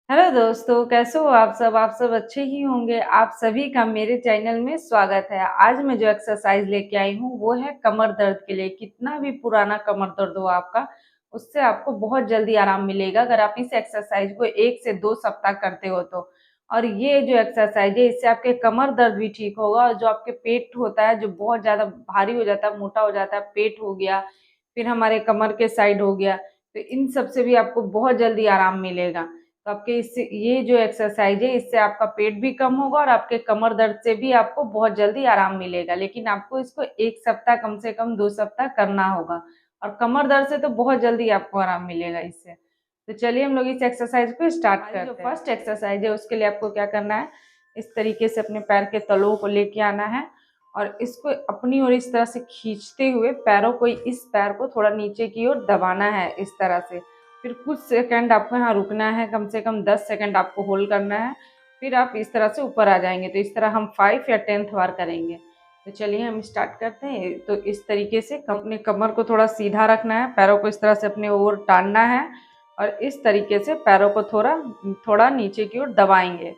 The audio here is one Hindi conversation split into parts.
हेलो दोस्तों, कैसे हो आप सब अच्छे ही होंगे। आप सभी का मेरे चैनल में स्वागत है। आज मैं जो एक्सरसाइज लेके आई हूँ वो है कमर दर्द के लिए। कितना भी पुराना कमर दर्द हो आपका, उससे आपको बहुत जल्दी आराम मिलेगा अगर आप इस एक्सरसाइज को 1 से 2 सप्ताह करते हो तो। और ये जो एक्सरसाइज है इससे आपके कमर दर्द भी ठीक होगा, और जो आपके पेट होता है जो बहुत ज्यादा भारी हो जाता है, मोटा हो जाता है, पेट हो गया, फिर हमारे कमर के साइड हो गया, तो इन सब से भी आपको बहुत जल्दी आराम मिलेगा। तो आपके इससे ये जो एक्सरसाइज है इससे आपका पेट भी कम होगा और आपके कमर दर्द से भी आपको बहुत जल्दी आराम मिलेगा। लेकिन आपको इसको 1 सप्ताह, कम से कम 2 सप्ताह करना होगा, और कमर दर्द से तो बहुत जल्दी आपको आराम मिलेगा इससे। तो चलिए हम लोग इस एक्सरसाइज को स्टार्ट करते हैं। जो फर्स्ट एक्सरसाइज है उसके लिए आपको क्या करना है, इस तरीके से अपने पैर के तलों को लेके आना है और इसको अपनी ओर इस तरह से खींचते हुए पैरों को, इस पैर को थोड़ा नीचे की ओर दबाना है इस तरह से। फिर कुछ सेकंड आपको यहाँ रुकना है, कम से कम 10 सेकंड आपको होल्ड करना है। फिर आप इस तरह से ऊपर आ जाएंगे। तो इस तरह हम 5 या 10th बार करेंगे। तो चलिए हम स्टार्ट करते हैं। तो इस तरीके से अपने कमर को थोड़ा सीधा रखना है, पैरों को इस तरह से अपने ओर टानना है और इस तरीके से पैरों को थोड़ा थोड़ा नीचे की ओर दबाएंगे।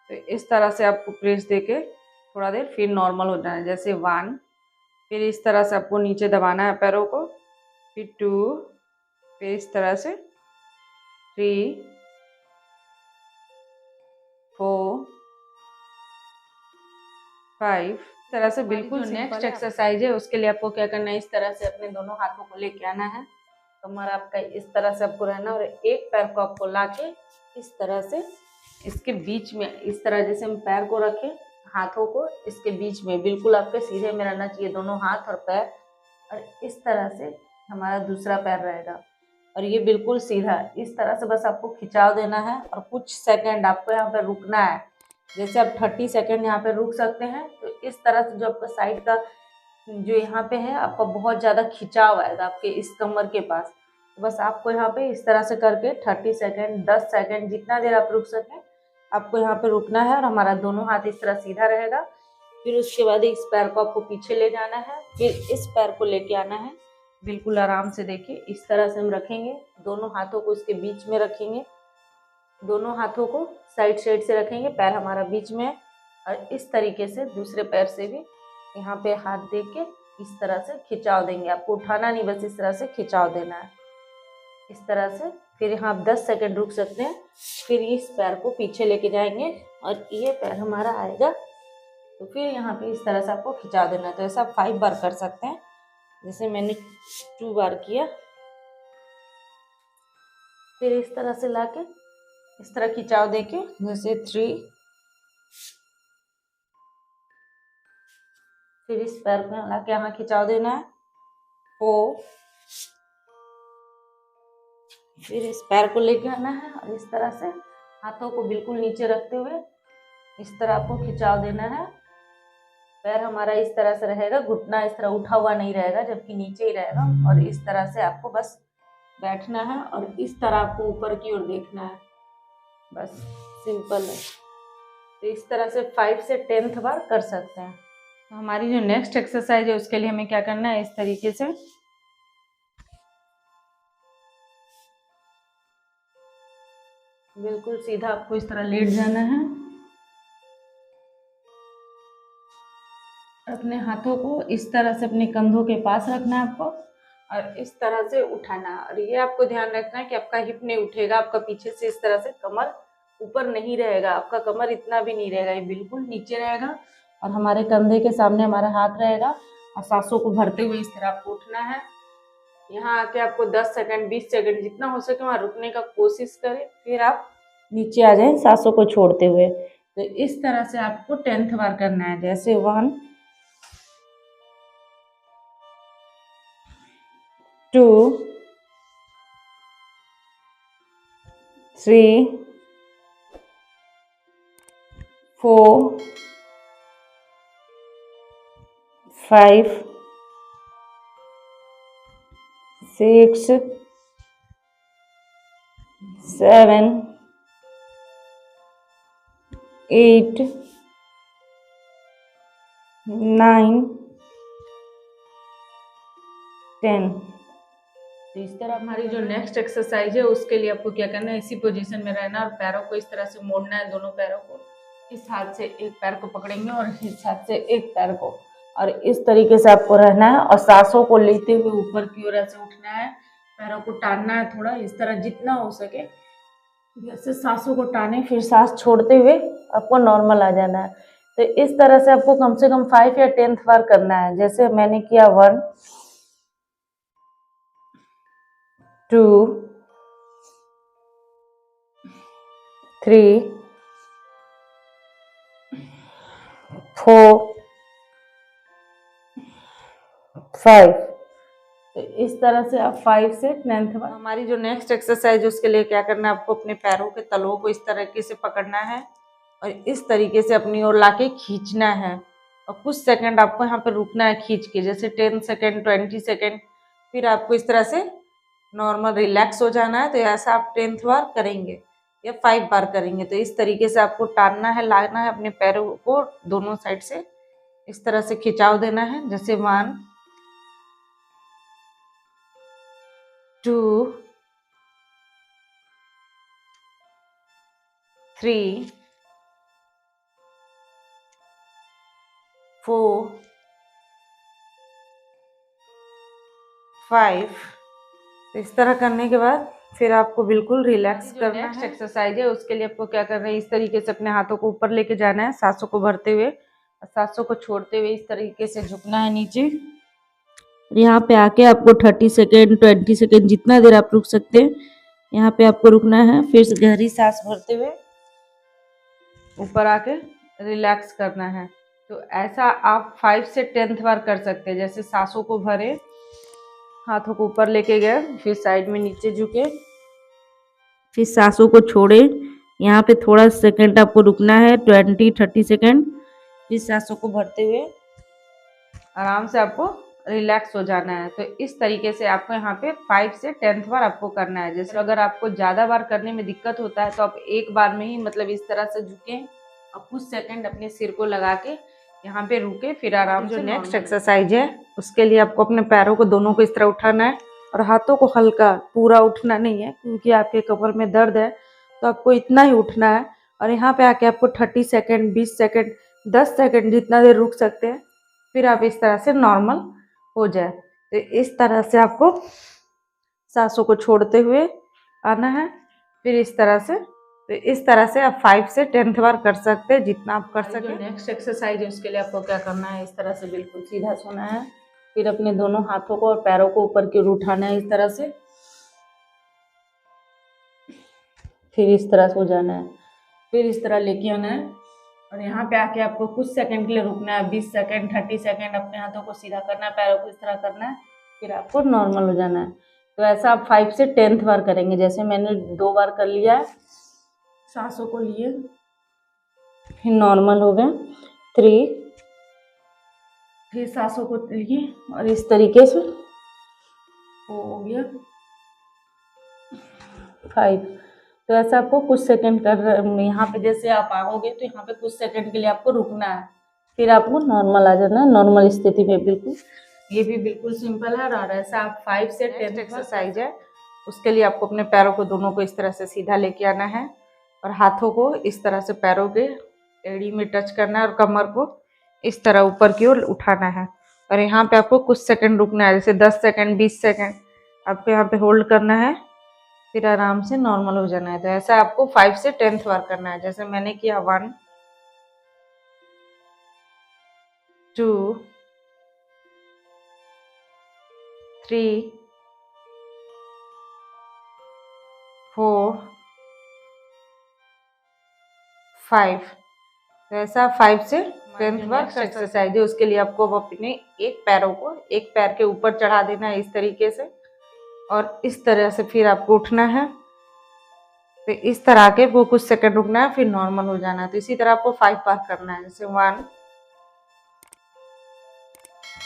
तो इस तरह से आपको प्रेस देके थोड़ा देर फिर नॉर्मल हो जाना है, जैसे 1। फिर इस तरह से आपको नीचे दबाना है पैरों को, फिर 2, फिर इस तरह से 3, 4, 5। इस तरह से बिल्कुल जो नेक्स्ट एक्सरसाइज है उसके लिए आपको क्या करना है, इस तरह से अपने दोनों हाथों को लेके आना है। कमर आपका इस तरह से आपको रहना, और एक पैर को आपको लाके इस तरह से इसके बीच में, इस तरह जैसे हम पैर को रखें, हाथों को इसके बीच में बिल्कुल आपके सीधे में रहना चाहिए दोनों हाथ और पैर। और इस तरह से हमारा दूसरा पैर रहेगा और ये बिल्कुल सीधा। इस तरह से बस आपको खिंचाव देना है और कुछ सेकंड आपको यहाँ पे रुकना है। जैसे आप 30 सेकंड यहाँ पे रुक सकते हैं। तो इस तरह से जो आपका साइड का जो यहाँ पे है, आपका बहुत ज़्यादा खिंचाव आएगा आपके इस कमर के पास। तो बस आपको यहाँ पे इस तरह से करके 30 सेकंड, 10 सेकंड, जितना देर आप रुक सकें आपको यहाँ पे रुकना है। और हमारा दोनों हाथ इस तरह सीधा रहेगा। फिर उसके बाद इस पैर को आपको पीछे ले जाना है, फिर इस पैर को लेके आना है। बिल्कुल आराम से देखिए, इस तरह से हम रखेंगे, दोनों हाथों को इसके बीच में रखेंगे, दोनों हाथों को साइड साइड से रखेंगे, पैर हमारा बीच में है। और इस तरीके से दूसरे पैर से भी यहाँ पे हाथ दे के इस तरह से खिंचाव देंगे। आपको उठाना नहीं, बस इस तरह से खिंचाव देना है इस तरह से। फिर यहाँ आप 10 सेकंड रुक सकते हैं। फिर इस पैर को पीछे लेके जाएंगे और ये पैर हमारा आएगा। तो फिर यहाँ पे इस तरह से आपको खिंचा देना है। तो ऐसा 5 बार कर सकते हैं, जैसे मैंने 2 बार किया। फिर इस तरह से लाके इस तरह खिंचाव देके, जैसे 3। फिर इस पैर को लाके यहाँ खिंचाव देना है, 4। फिर इस पैर को लेके आना है और इस तरह से हाथों को बिल्कुल नीचे रखते हुए इस तरह आपको खिंचाव देना है। पैर हमारा इस तरह से रहेगा, घुटना इस तरह उठा हुआ नहीं रहेगा, जबकि नीचे ही रहेगा। और इस तरह से आपको बस बैठना है और इस तरह आपको ऊपर की ओर देखना है, बस सिंपल है। तो इस तरह से 5 से 10th बार कर सकते हैं। तो हमारी जो नेक्स्ट एक्सरसाइज है उसके लिए हमें क्या करना है, इस तरीके से बिल्कुल सीधा आपको इस तरह लेट जाना है। अपने हाथों को इस तरह से अपने कंधों के पास रखना है आपको, और इस तरह से उठाना है। और ये आपको ध्यान रखना है कि आपका हिप नहीं उठेगा, आपका पीछे से इस तरह से कमर ऊपर नहीं रहेगा, आपका कमर इतना भी नहीं रहेगा, ये बिल्कुल नीचे रहेगा। और हमारे कंधे के सामने हमारा हाथ रहेगा और सांसों को भरते हुए इस तरह आपको उठना है। यहाँ आके आपको 10 सेकंड, 20 सेकंड, जितना हो सके वहाँ रुकने का कोशिश करें। फिर आप नीचे आ जाएं सांसों को छोड़ते हुए। तो इस तरह से आपको 10th बार करना है, जैसे 1, 2, 3, 4, 5, 6, 7, 8, 9, 10। तो इस तरह हमारी जो नेक्स्ट एक्सरसाइज है उसके लिए आपको क्या करना है, इसी पोजीशन में रहना और पैरों को इस तरह से मोड़ना है। दोनों पैरों को इस हाथ से एक पैर को पकड़ेंगे और इस हाथ से एक पैर को, और इस तरीके से आपको रहना है और सांसों को लेते हुए ऊपर की ओर ऐसे उठना है। पैरों को टानना है थोड़ा इस तरह जितना हो सके, जैसे सांसों को टाने, फिर सांस छोड़ते हुए आपको नॉर्मल आ जाना है। तो इस तरह से आपको कम से कम 5 या 10 बार करना है। जैसे मैंने किया 1 2 3 4 5। तो इस तरह से आप 5 से 10th बार। हमारी जो नेक्स्ट एक्सरसाइज उसके लिए क्या करना है, आपको अपने पैरों के तलों को इस तरीके से पकड़ना है और इस तरीके से अपनी ओर लाके खींचना है और कुछ सेकंड आपको यहाँ पे रुकना है खींच के, जैसे 10 सेकंड 20 सेकंड। फिर आपको इस तरह से नॉर्मल रिलैक्स हो जाना है। तो ऐसा आप 10th बार करेंगे या 5 बार करेंगे। तो इस तरीके से आपको टानना है, लाना है अपने पैरों को दोनों साइड से, इस तरह से खिंचाव देना है। जैसे 1 2 3 4 5। इस तरह करने के बाद फिर आपको बिल्कुल रिलैक्स करना है। नेक्स्ट एक्सरसाइज है उसके लिए आपको क्या करना है, इस तरीके से अपने हाथों को ऊपर लेके जाना है, सांसों को भरते हुए और सांसों को छोड़ते हुए इस तरीके से झुकना है नीचे। यहाँ पे आके आपको 30 सेकेंड 20 सेकेंड जितना देर आप रुक सकते हैं यहाँ पे आपको रुकना है। फिर गहरी सांस भरते हुए ऊपर आके रिलैक्स करना है। तो ऐसा आप 5 से 10th बार कर सकते हैं। जैसे सांसों को भरे, हाथों को ऊपर लेके गए, फिर साइड में नीचे झुके, फिर सांसों को छोड़े, यहाँ पे थोड़ा सेकंड आपको रुकना है 20-30 सेकंड, फिर सांसों को भरते हुए आराम से आपको रिलैक्स हो जाना है। तो इस तरीके से आपको यहाँ पे 5 से 10th बार आपको करना है। जैसे अगर आपको ज़्यादा बार करने में दिक्कत होता है तो आप एक बार में ही मतलब इस तरह से झुकें और कुछ सेकंड अपने सिर को लगा के यहाँ पे रुके, फिर आराम से। जो नेक्स्ट एक्सरसाइज है उसके लिए आपको अपने पैरों को दोनों को इस तरह उठाना है और हाथों को हल्का, पूरा उठना नहीं है क्योंकि आपके कमर में दर्द है, तो आपको इतना ही उठना है। और यहाँ पे आके आपको 30 सेकेंड 20 सेकेंड 10 सेकेंड जितना देर रुक सकते हैं, फिर आप इस तरह से नॉर्मल हो जाए। तो इस तरह से आपको सांसों को छोड़ते हुए आना है, फिर इस तरह से। तो इस तरह से आप 5 से 10th बार कर सकते हैं, जितना आप कर सकें। नेक्स्ट एक्सरसाइज है उसके लिए आपको क्या करना है, इस तरह से बिल्कुल सीधा सोना है, फिर अपने दोनों हाथों को और पैरों को ऊपर की ओर उठाना है इस तरह से, फिर इस तरह से हो जाना है, फिर इस तरह लेके आना है और यहाँ पे आके आपको कुछ सेकंड के लिए रुकना है, 20 सेकंड 30 सेकंड अपने हाथों को सीधा करना है, पैरों को इस तरह करना है, फिर आपको नॉर्मल हो जाना है। तो ऐसा आप 5 से 10th बार करेंगे। जैसे मैंने 2 बार कर लिया है, सांसों को लिए, फिर नॉर्मल हो गया 3, फिर सांसों को लिए और इस तरीके से हो गया 5। तो ऐसा आपको कुछ सेकंड कर, यहाँ पे जैसे आप आओगे तो यहाँ पे कुछ सेकंड के लिए आपको रुकना है, फिर आपको नॉर्मल आ जाना है, नॉर्मल स्थिति में। बिल्कुल ये भी बिल्कुल सिंपल है। और ऐसा आप 5 से 10 एक्सरसाइज है उसके लिए आपको अपने पैरों को दोनों को इस तरह से सीधा लेके आना है और हाथों को इस तरह से पैरों के एड़ी में टच करना है और कमर को इस तरह ऊपर की ओर उठाना है और यहाँ पे आपको कुछ सेकंड रुकना है, जैसे 10 सेकंड 20 सेकंड आपको यहाँ पे होल्ड करना है, फिर आराम से नॉर्मल हो जाना है। तो ऐसा आपको 5 से 10th बार करना है। जैसे मैंने किया 1 2 3 4 5। तो ऐसा 5 से 10th बार एक्सरसाइज है उसके लिए आपको अपने एक पैर के ऊपर चढ़ा देना है इस तरीके से और इस तरह से फिर आपको उठना है। तो इस तरह के वो कुछ सेकंड रुकना है, फिर नॉर्मल हो जाना है। तो इसी तरह आपको 5 बार करना है। जैसे 1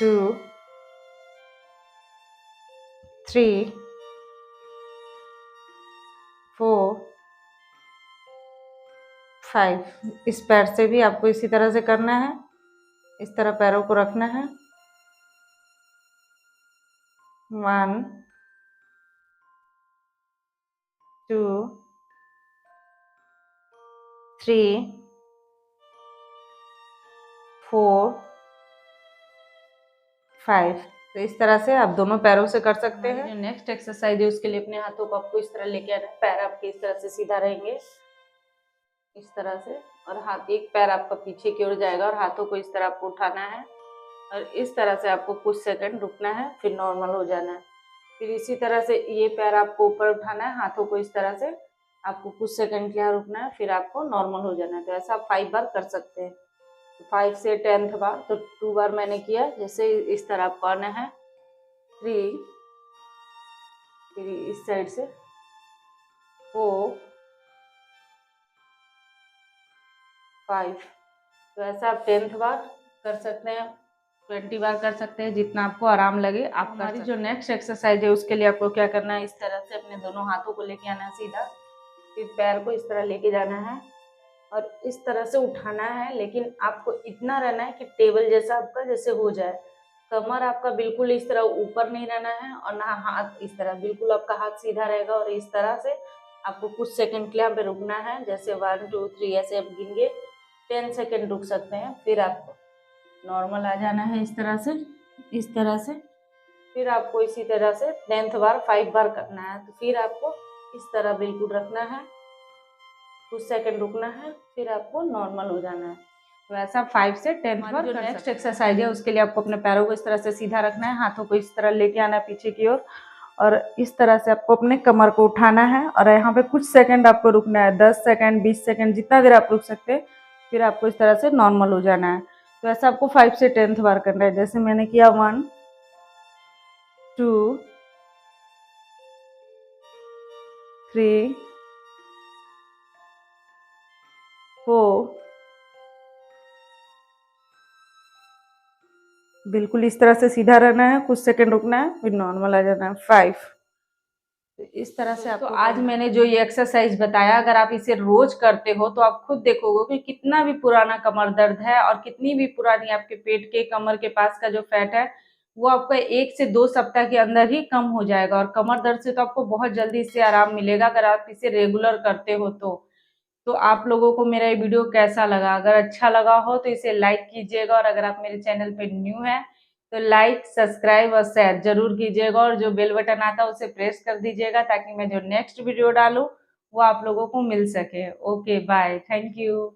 2 3 4 5। इस पैर से भी आपको इसी तरह से करना है, इस तरह पैरों को रखना है। 1 2 3 4 5। तो इस तरह से आप दोनों पैरों से कर सकते हैं। जो नेक्स्ट एक्सरसाइज है उसके लिए अपने हाथों को आपको इस तरह लेके आना है। पैर आपके इस तरह से सीधा रहेंगे, इस तरह से, और हाथ एक पैर आपका पीछे की ओर जाएगा और हाथों को इस तरह आपको उठाना है और इस तरह से आपको कुछ सेकंड रुकना है, फिर नॉर्मल हो जाना है। फिर इसी तरह से ये पैर आपको ऊपर उठाना है, हाथों को इस तरह से आपको कुछ सेकंड के यहाँ रुकना है, फिर आपको नॉर्मल हो जाना है। तो ऐसा आप 5 बार कर सकते हैं। 5 से 10th बार, तो 2 बार मैंने किया। जैसे इस तरह आपको आना है 3, फिर इस साइड से 4 5। तो ऐसा आप 10th बार कर सकते हैं, 20 बार कर सकते हैं, जितना आपको आराम लगे आप कर सकते हैं। जो नेक्स्ट एक्सरसाइज है उसके लिए आपको क्या करना है, इस तरह से अपने दोनों हाथों को लेके आना है सीधा, फिर पैर को इस तरह लेके जाना है और इस तरह से उठाना है। लेकिन आपको इतना रहना है कि टेबल जैसा आपका जैसे हो जाए। कमर आपका बिल्कुल इस तरह ऊपर नहीं रहना है और ना हाथ इस तरह, बिल्कुल आपका हाथ सीधा रहेगा और इस तरह से आपको कुछ सेकंड के लिए यहाँ पे रुकना है। जैसे 1 2 3 ऐसे आप गिनगे, 10 सेकंड रुक सकते हैं, फिर आपको नॉर्मल आ जाना है इस तरह से, इस तरह से। फिर आपको इसी तरह से 10th बार 5 बार करना है। तो फिर आपको इस तरह बिल्कुल रखना है, कुछ सेकंड रुकना है, फिर आपको नॉर्मल हो जाना है। तो ऐसा 5 से 10th बार। जो नेक्स्ट एक्सरसाइज है उसके लिए आपको अपने पैरों को इस तरह से सीधा रखना है, हाथों को इस तरह लेके आना है पीछे की ओर और इस तरह से आपको अपने कमर को उठाना है और यहाँ पे कुछ सेकंड आपको रुकना है, 10 सेकंड 20 सेकंड जितना देर आप रुक सकते हैं। फिर आपको इस तरह से नॉर्मल हो जाना है। तो ऐसा आपको 5 से 10th बार करना है। जैसे मैंने किया 1 2 3 4, बिल्कुल इस तरह से सीधा रहना है, कुछ सेकंड रुकना है, फिर नॉर्मल आ जाना है 5। तो इस तरह से आपको। तो आज मैंने जो ये एक्सरसाइज बताया, अगर आप इसे रोज करते हो तो आप खुद देखोगे कि कितना भी पुराना कमर दर्द है और कितनी भी पुरानी आपके पेट के कमर के पास का जो फैट है वो आपका 1 से 2 सप्ताह के अंदर ही कम हो जाएगा। और कमर दर्द से तो आपको बहुत जल्दी इससे आराम मिलेगा अगर आप इसे रेगुलर करते हो तो आप लोगों को मेरा ये वीडियो कैसा लगा? अगर अच्छा लगा हो तो इसे लाइक कीजिएगा और अगर आप मेरे चैनल पे न्यू हैं तो लाइक, सब्सक्राइब और शेयर जरूर कीजिएगा और जो बेल बटन आता है उसे प्रेस कर दीजिएगा ताकि मैं जो नेक्स्ट वीडियो डालूं वो आप लोगों को मिल सके। Okay, bye, thank you.